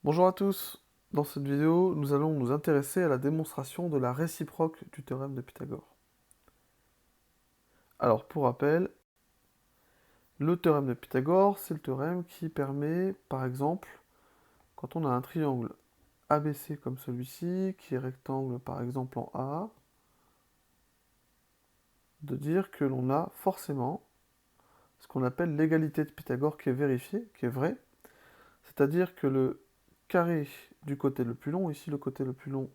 Bonjour à tous, dans cette vidéo, nous allons nous intéresser à la démonstration de la réciproque du théorème de Pythagore. Alors, pour rappel, le théorème de Pythagore, c'est le théorème qui permet, par exemple, quand on a un triangle ABC comme celui-ci, qui est rectangle par exemple en A, de dire que l'on a forcément ce qu'on appelle l'égalité de Pythagore qui est vérifiée, qui est vraie, c'est-à-dire que le carré du côté le plus long, ici le côté le plus long,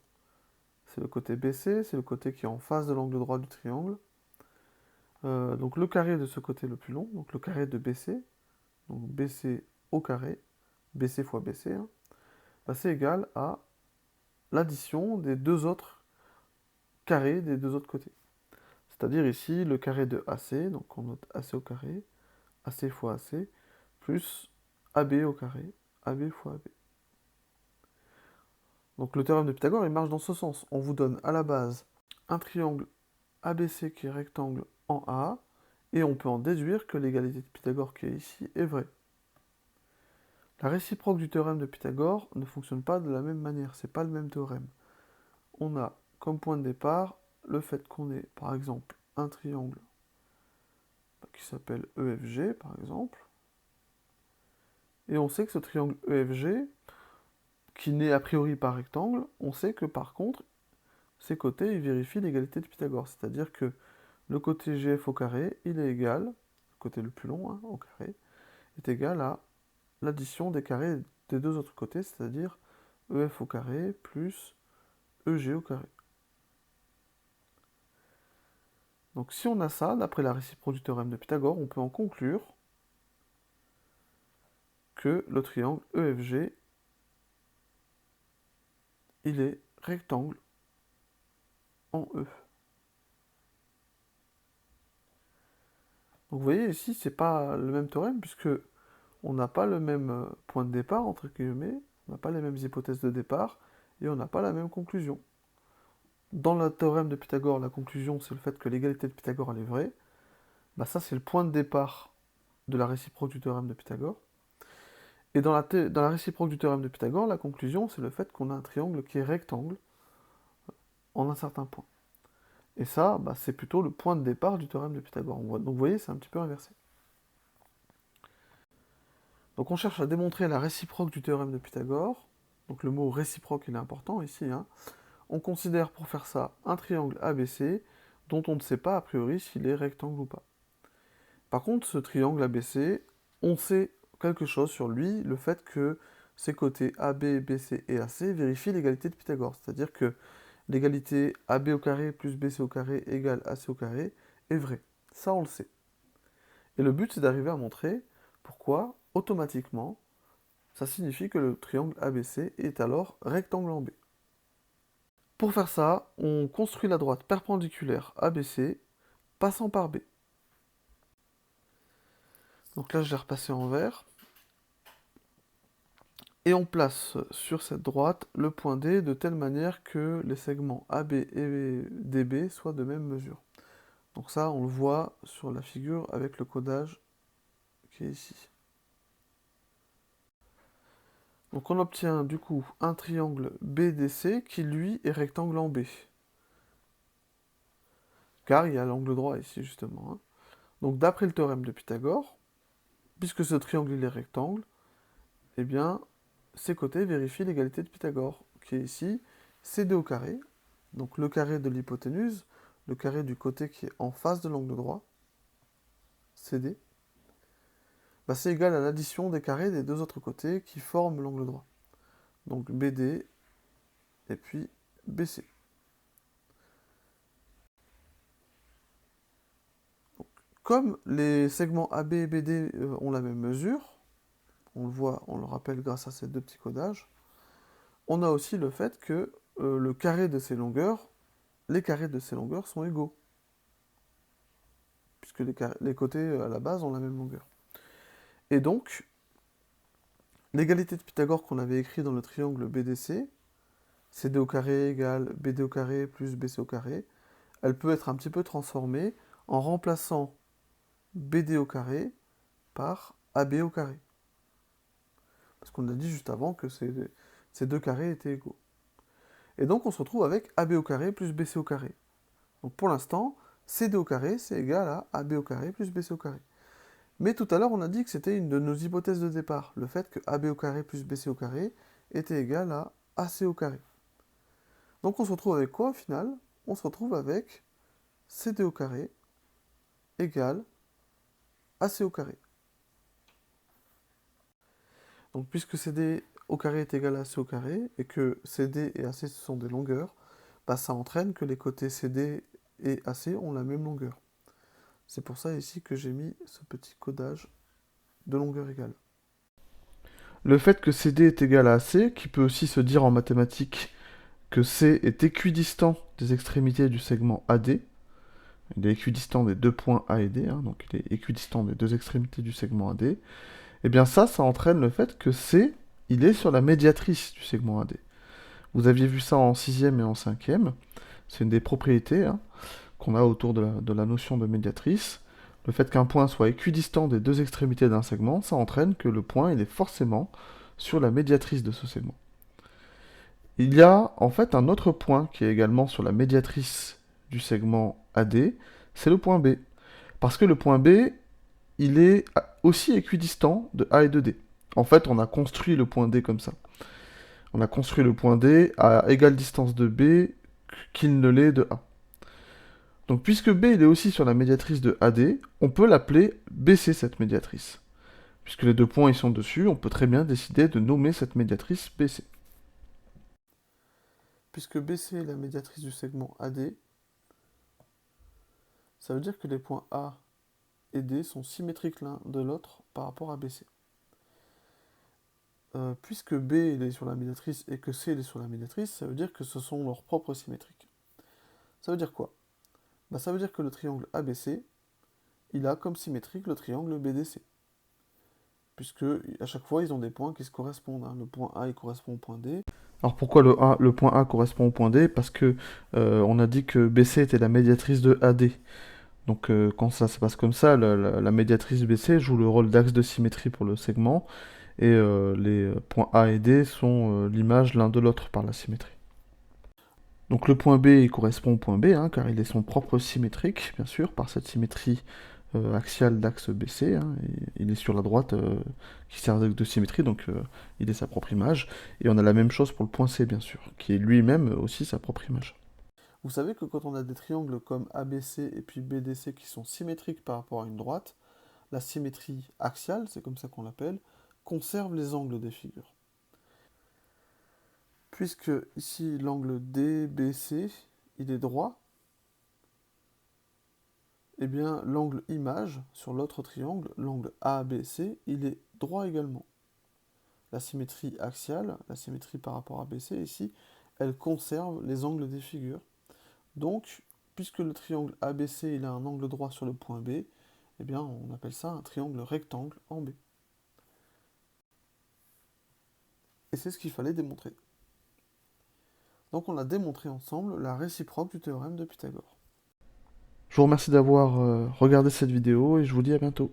c'est le côté BC, c'est le côté qui est en face de l'angle droit du triangle. Donc le carré de ce côté le plus long, donc le carré de BC, donc BC au carré, BC fois BC, hein, bah, c'est égal à l'addition des deux autres carrés des deux autres côtés. C'est-à-dire ici le carré de AC, donc on note AC au carré, AC fois AC, plus AB au carré, AB fois AB. Donc le théorème de Pythagore, il marche dans ce sens. On vous donne à la base un triangle ABC qui est rectangle en A, et on peut en déduire que l'égalité de Pythagore qui est ici est vraie. La réciproque du théorème de Pythagore ne fonctionne pas de la même manière, c'est pas le même théorème. On a comme point de départ le fait qu'on ait par exemple un triangle qui s'appelle EFG par exemple, et on sait que ce triangle EFG, qui n'est a priori pas rectangle, on sait que par contre, ses côtés, ils vérifient l'égalité de Pythagore, c'est-à-dire que le côté GF au carré, il est égal, le côté le plus long, hein, au carré, est égal à l'addition des carrés des deux autres côtés, c'est-à-dire EF au carré plus EG au carré. Donc si on a ça, d'après la réciproque du théorème de Pythagore, on peut en conclure que le triangle EFG, il est rectangle en E. Donc vous voyez ici, c'est pas le même théorème puisque on n'a pas le même point de départ, entre guillemets, on n'a pas les mêmes hypothèses de départ et on n'a pas la même conclusion. Dans le théorème de Pythagore, la conclusion c'est le fait que l'égalité de Pythagore elle est vraie. Bah ça c'est le point de départ de la réciproque du théorème de Pythagore. Et dans la réciproque du théorème de Pythagore, la conclusion, c'est le fait qu'on a un triangle qui est rectangle en un certain point. Et ça, bah, c'est plutôt le point de départ du théorème de Pythagore. Donc vous voyez, c'est un petit peu inversé. Donc on cherche à démontrer la réciproque du théorème de Pythagore. Donc le mot réciproque, il est important ici, hein. On considère pour faire ça un triangle ABC dont on ne sait pas a priori s'il est rectangle ou pas. Par contre, ce triangle ABC, on sait quelque chose sur lui, le fait que ses côtés AB, BC et AC vérifient l'égalité de Pythagore. C'est-à-dire que l'égalité AB au carré plus BC au carré égale AC au carré est vraie. Ça, on le sait. Et le but, c'est d'arriver à montrer pourquoi, automatiquement, ça signifie que le triangle ABC est alors rectangle en B. Pour faire ça, on construit la droite perpendiculaire ABC, passant par B. Donc là, je l'ai repassé en vert. Et on place sur cette droite le point D de telle manière que les segments AB et DB soient de même mesure. Donc ça, on le voit sur la figure avec le codage qui est ici. Donc on obtient du coup un triangle BDC qui lui est rectangle en B. Car il y a l'angle droit ici justement, hein. Donc d'après le théorème de Pythagore, puisque ce triangle il est rectangle, eh bien ses côtés vérifient l'égalité de Pythagore, qui est ici CD au carré, donc le carré de l'hypoténuse, le carré du côté qui est en face de l'angle droit, CD, bah c'est égal à l'addition des carrés des deux autres côtés qui forment l'angle droit. Donc BD et puis BC. Donc, comme les segments AB et BD ont la même mesure, on le voit, on le rappelle grâce à ces deux petits codages, on a aussi le fait que le carré de ces longueurs, les carrés de ces longueurs sont égaux, puisque les côtés à la base ont la même longueur. Et donc, l'égalité de Pythagore qu'on avait écrit dans le triangle BDC, CD au carré égale BD au carré plus BC au carré, elle peut être un petit peu transformée en remplaçant BD au carré par AB au carré. Parce qu'on a dit juste avant que ces deux carrés étaient égaux. Et donc on se retrouve avec AB au carré plus BC au carré. Donc pour l'instant, CD au carré, c'est égal à AB au carré plus BC au carré. Mais tout à l'heure, on a dit que c'était une de nos hypothèses de départ, le fait que AB au carré plus BC au carré était égal à AC au carré. Donc on se retrouve avec quoi au final? On se retrouve avec CD au carré égale AC au carré. Donc puisque CD au carré est égal à AC au carré, et que CD et AC ce sont des longueurs, bah ça entraîne que les côtés CD et AC ont la même longueur. C'est pour ça ici que j'ai mis ce petit codage de longueur égale. Le fait que CD est égal à AC, qui peut aussi se dire en mathématiques que C est équidistant des extrémités du segment AD, il est équidistant des deux points A et D, hein, donc il est équidistant des deux extrémités du segment AD, et bien ça entraîne le fait que C, il est sur la médiatrice du segment AD. Vous aviez vu ça en 6e et en 5e, c'est une des propriétés qu'on a autour de la notion de médiatrice. Le fait qu'un point soit équidistant des deux extrémités d'un segment, ça entraîne que le point il est forcément sur la médiatrice de ce segment. Il y a en fait un autre point qui est également sur la médiatrice du segment AD, c'est le point B. Parce que le point B, il est aussi équidistant de A et de D. En fait, on a construit le point D comme ça. On a construit le point D à égale distance de B qu'il ne l'est de A. Donc puisque B il est aussi sur la médiatrice de AD, on peut l'appeler BC cette médiatrice. Puisque les deux points ils sont dessus, on peut très bien décider de nommer cette médiatrice BC. Puisque BC est la médiatrice du segment AD, ça veut dire que les points A et D sont symétriques l'un de l'autre par rapport à BC. Puisque B il est sur la médiatrice et que C il est sur la médiatrice, ça veut dire que ce sont leurs propres symétriques. Ça veut dire quoi? Bah, ça veut dire que le triangle ABC, il a comme symétrique le triangle BDC. Puisque à chaque fois, ils ont des points qui se correspondent. Le point A, il correspond au point D. Alors pourquoi le point A correspond au point D? Parce que on a dit que BC était la médiatrice de AD. Donc quand ça se passe comme ça, la médiatrice BC joue le rôle d'axe de symétrie pour le segment, et les points A et D sont l'image l'un de l'autre par la symétrie. Donc le point B il correspond au point B, car il est son propre symétrique, bien sûr, par cette symétrie axiale d'axe BC, il est sur la droite qui sert de symétrie, donc il est sa propre image. Et on a la même chose pour le point C, bien sûr, qui est lui-même aussi sa propre image. Vous savez que quand on a des triangles comme ABC et puis BDC qui sont symétriques par rapport à une droite, la symétrie axiale, c'est comme ça qu'on l'appelle, conserve les angles des figures. Puisque ici l'angle DBC, il est droit, eh bien l'angle image sur l'autre triangle, l'angle ABC, il est droit également. La symétrie axiale, la symétrie par rapport à BC ici, elle conserve les angles des figures. Donc, puisque le triangle ABC il a un angle droit sur le point B, eh bien on appelle ça un triangle rectangle en B. Et c'est ce qu'il fallait démontrer. Donc on a démontré ensemble la réciproque du théorème de Pythagore. Je vous remercie d'avoir regardé cette vidéo et je vous dis à bientôt.